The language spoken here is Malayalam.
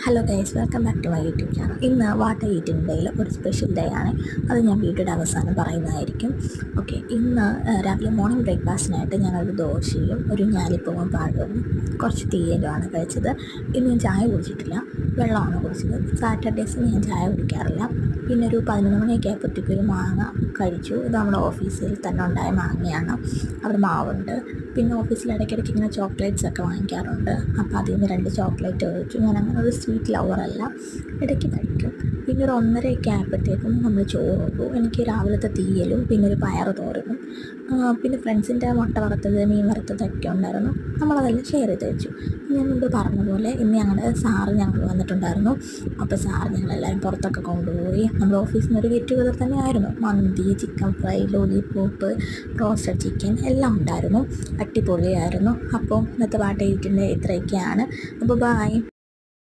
Hello guys, welcome back to my YouTube channel. ഇന്ന് വാട്ട് ഈറ്റിംഗ് ഡേയിൽ ഒരു സ്പെഷ്യൽ ഡേ ആണ്. അത് ഞാൻ വീഡിയോയുടെ അവസാനം പറയുന്നതായിരിക്കും. ഓക്കെ, ഇന്ന് രാവിലെ മോർണിംഗ് ബ്രേക്ക്ഫാസ്റ്റിനായിട്ട് ഞാനൊരു ദോശയും ഒരു ഞാലിപ്പൂവും പഴവും കുറച്ച് തീയലുമാണ് കഴിച്ചത്. ഇന്ന് ഞാൻ ചായ കുടിച്ചിട്ടില്ല, വെള്ളമാണ് കുടിച്ചത്. സാറ്റർഡേസിന് ഞാൻ ചായ കുടിക്കാറില്ല. പിന്നെ ഒരു 11 മണിയൊക്കെ ആയപ്പോഴത്തേക്ക് ഒരു മാങ്ങ കഴിച്ചു. ഇത് നമ്മുടെ ഓഫീസിൽ തന്നെ ഉണ്ടായ മാങ്ങയാണ്. അവിടെ മാവുണ്ട്. പിന്നെ ഓഫീസിൽ ഇടയ്ക്കിടയ്ക്ക് ഇങ്ങനെ ചോക്ലേറ്റ്സ് ഒക്കെ വാങ്ങിക്കാറുണ്ട്. അപ്പോൾ അതിൽ നിന്ന് 2 ചോക്ലേറ്റ് കഴിച്ചു. ഞാൻ അങ്ങനെ ഒരു സ്വീറ്റ് ലവറല്ല, ഇടയ്ക്ക് കഴിക്കും. പിന്നെ ഒരു 1:30 ആയപ്പോഴത്തേക്കും നമ്മൾ ചോറ് കൊണ്ടു. എനിക്ക് രാവിലത്തെ തീയലും പിന്നെ ഒരു പയറ് തോരനും പിന്നെ ഫ്രണ്ട്സിൻ്റെ മുട്ട വറുത്തത്, മീൻ വറുത്തതൊക്കെ ഉണ്ടായിരുന്നു. നമ്മളതെല്ലാം ഷെയർ ചെയ്ത് വെച്ചു. ഞാൻ മുമ്പ് പറഞ്ഞ പോലെ ഇന്ന് ഞങ്ങളുടെ സാറ് വന്നിട്ടുണ്ടായിരുന്നു. അപ്പോൾ സാറ് ഞങ്ങളെല്ലാവരും പുറത്തൊക്കെ കൊണ്ടുപോയി. നമ്മുടെ ഓഫീസിൽ നിന്ന് ഒരു ഗെറ്റ് ടുഗദർ തന്നെ ആയിരുന്നു. മന്തി, chicken fry, lollipop, roasted chicken എല്ലാം ഉണ്ടായിരുന്നു. അടിപൊളിയായിരുന്നു. അപ്പോൾ ഇന്നത്തെ പാട്ട് ഇത്രയൊക്കെയാണ്. അപ്പോൾ ബൈ.